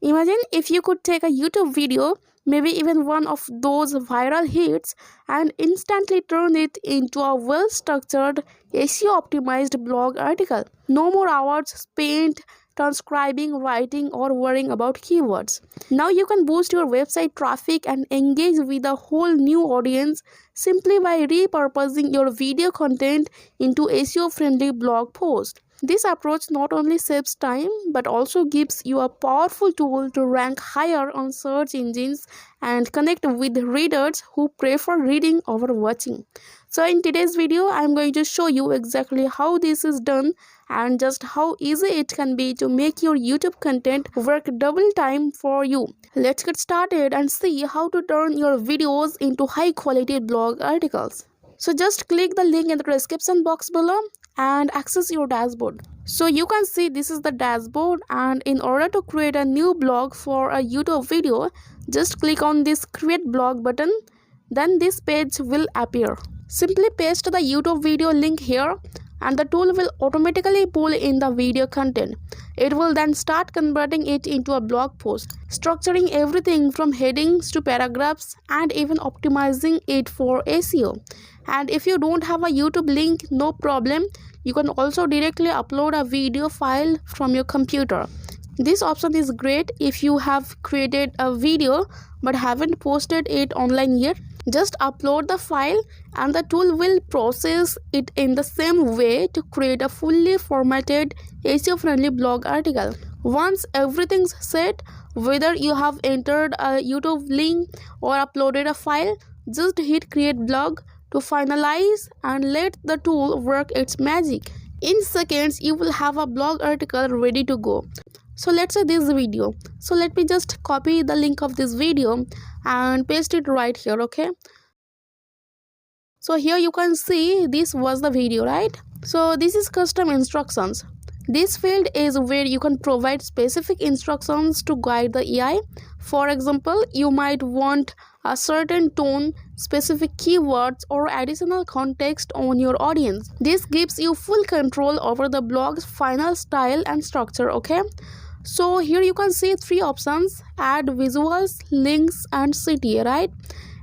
Imagine if you could take a YouTube video, maybe even one of those viral hits, and instantly turn it into a well structured, SEO optimized blog article. No more hours spent transcribing, writing, or worrying about keywords. Now you can boost your website traffic and engage with a whole new audience simply by repurposing your video content into SEO friendly blog posts. This approach not only saves time but also gives you a powerful tool to rank higher on search engines and connect with readers who prefer reading over watching. So in today's video, I am going to show you exactly how this is done and just how easy it can be to make your YouTube content work double time for you. Let's get started and see how to turn your videos into high quality blog articles. So just click the link in the description box below and access your dashboard. So you can see this is the dashboard, and in order to create a new blog for a YouTube video, just click on this create blog button. Then this page will appear. Simply paste the YouTube video link here and the tool will automatically pull in the video content. It will then start converting it into a blog post, structuring everything from headings to paragraphs and even optimizing it for SEO. And if you don't have a YouTube link, no problem. You can also directly upload a video file from your computer. This option is great if you have created a video but haven't posted it online yet. Just upload the file and the tool will process it in the same way to create a fully formatted SEO friendly blog article. Once everything's set, whether you have entered a YouTube link or uploaded a file, just hit create blog to finalize and let the tool work its magic. In seconds, you will have a blog article ready to go. So let's say this video. So let me just copy the link of this video and paste it right here, okay? So here you can see this was the video, right? So this is custom instructions. This field is where you can provide specific instructions to guide the AI. For example, you might want a certain tone, specific keywords, or additional context on your audience. This gives you full control over the blog's final style and structure, okay? So here you can see three options: add visuals, links, and CTA, right?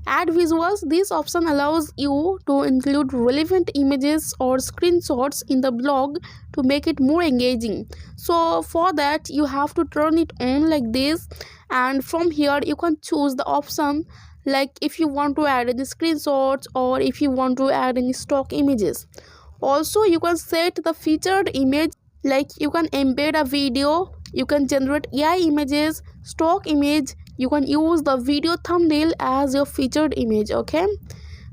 Add visuals. This option allows you to include relevant images or screenshots in the blog to make it more engaging. So for that you have to turn it on like this, and from here you can choose the option like if you want to add any screenshots or if you want to add any stock images. Also you can set the featured image, like you can embed a video, you can generate AI images, stock image, you can use the video thumbnail as your featured image, okay?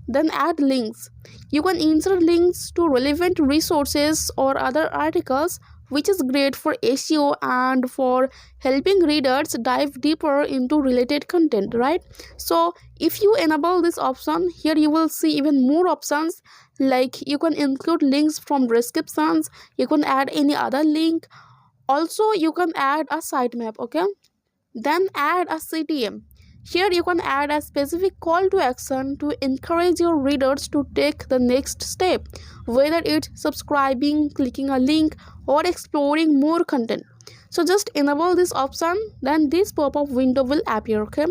Then add links. You can insert links to relevant resources or other articles, which is great for SEO and for helping readers dive deeper into related content, right? So if you enable this option, here you will see even more options, like you can include links from descriptions, you can add any other link. Also you can add a sitemap, okay? Then add a CTM. Here you can add a specific call to action to encourage your readers to take the next step, whether it's subscribing, clicking a link, or exploring more content. So just enable this option, then this pop-up window will appear, okay?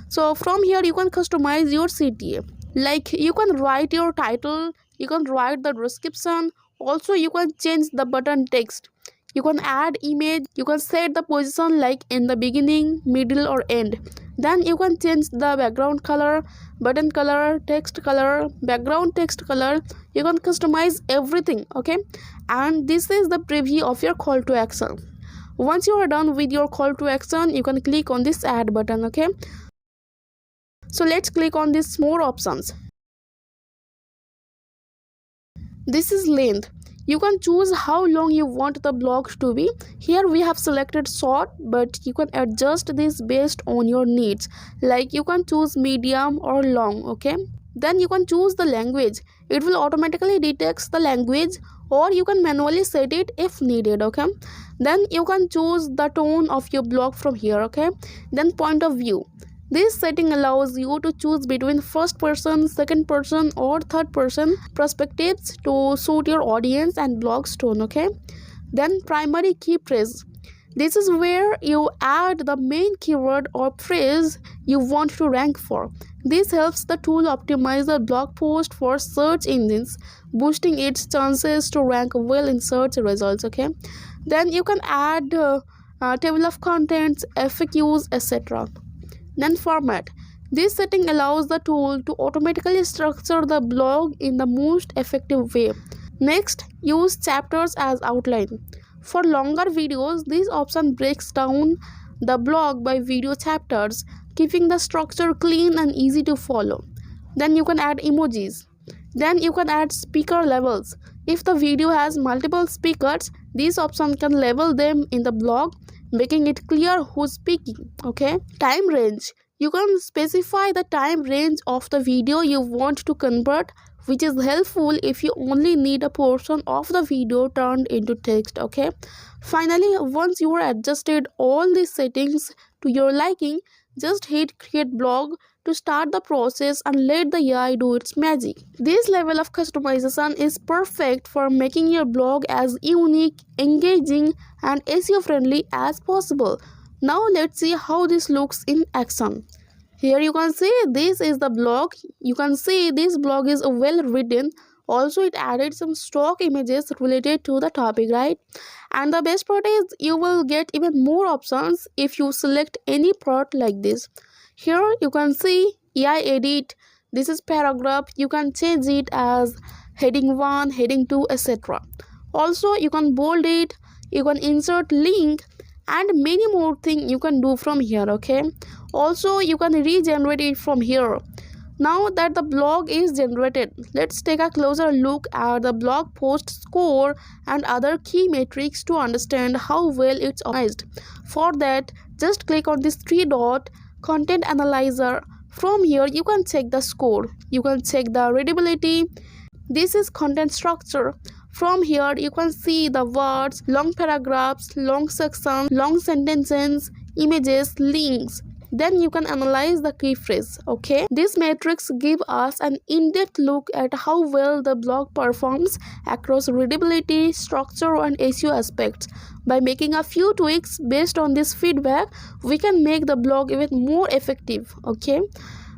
So from here you can customize your CTA. Like you can write your title, you can write the description, also you can change the button text. You can add image, you can set the position like in the beginning, middle, or end. Then you can change the background color, button color, text color, background text color. You can customize everything, okay? And this is the preview of your call to action. Once you are done with your call to action, you can click on this add button, okay? So let's click on these more options. This is length. You can choose how long you want the blog to be. Here we have selected short, but you can adjust this based on your needs. Like you can choose medium or long, okay? Then you can choose the language. It will automatically detect the language, or you can manually set it if needed, okay? Then you can choose the tone of your blog from here, okay? Then point of view. This setting allows you to choose between first person, second person, or third person perspectives to suit your audience and blog's tone, okay? Then primary key phrase. This is where you add the main keyword or phrase you want to rank for. This helps the tool optimize the blog post for search engines, boosting its chances to rank well in search results. Okay, then you can add table of contents, FAQs, etc. Then format. This setting allows the tool to automatically structure the blog in the most effective way. Next, use chapters as outline. For longer videos, this option breaks down the blog by video chapters, keeping the structure clean and easy to follow. Then you can add emojis. Then you can add speaker levels. If the video has multiple speakers, this option can label them in the blog, making it clear who's speaking. Okay, time range. You can specify the time range of the video you want to convert, which is helpful if you only need a portion of the video turned into text. Okay, finally, once you are adjusted all these settings to your liking, just hit create blog to start the process and let the AI do its magic. This level of customization is perfect for making your blog as unique, engaging, and SEO friendly as possible. Now let's see how this looks in action. Here you can see this is the blog. You can see this blog is well written. Also, it added some stock images related to the topic, right? And the best part is you will get even more options if you select any part like this. Here you can see AI edit. This is paragraph. You can change it as heading 1, heading 2, etc. Also, you can bold it. You can insert link and many more things you can do from here. Okay, also you can regenerate it from here. Now that the blog is generated, let's take a closer look at the blog post score and other key metrics to understand how well it's organized. For that, just click on this 3-dot content analyzer. From here you can check the score. You can check the readability. This is content structure. From here you can see the words, long paragraphs, long sections, long sentences, images, links. Then you can analyze the key phrase. Okay, these metrics give us an in-depth look at how well the blog performs across readability, structure, and SEO aspects. By making a few tweaks based on this feedback, we can make the blog even more effective. Okay,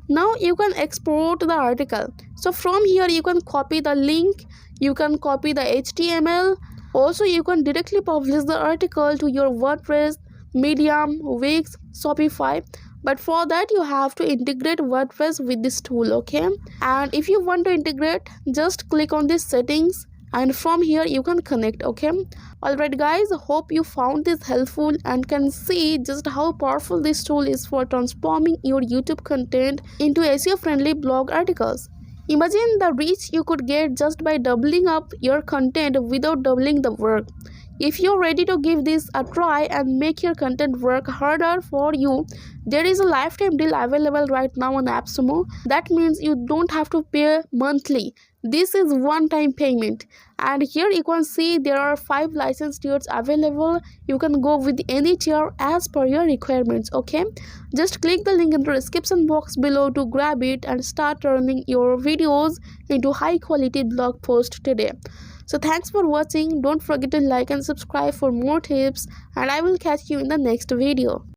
now you can export the article. So from here you can copy the link, you can copy the HTML. Also, you can directly publish the article to your WordPress, Medium, Wix, Shopify. But for that you have to integrate WordPress with this tool. Okay, and if you want to integrate, just click on these settings and from here you can connect. Okay, alright guys, hope you found this helpful and can see just how powerful this tool is for transforming your YouTube content into SEO friendly blog articles. Imagine the reach you could get just by doubling up your content without doubling the work. If you're ready to give this a try and make your content work harder for you, there is a lifetime deal available right now on AppSumo. That means you don't have to pay monthly. This is one-time payment. And here you can see there are 5 license tiers available. You can go with any tier as per your requirements. Okay, just click the link in the description box below to grab it and start turning your videos into high-quality blog posts today. So thanks for watching. Don't forget to like and subscribe for more tips, and I will catch you in the next video.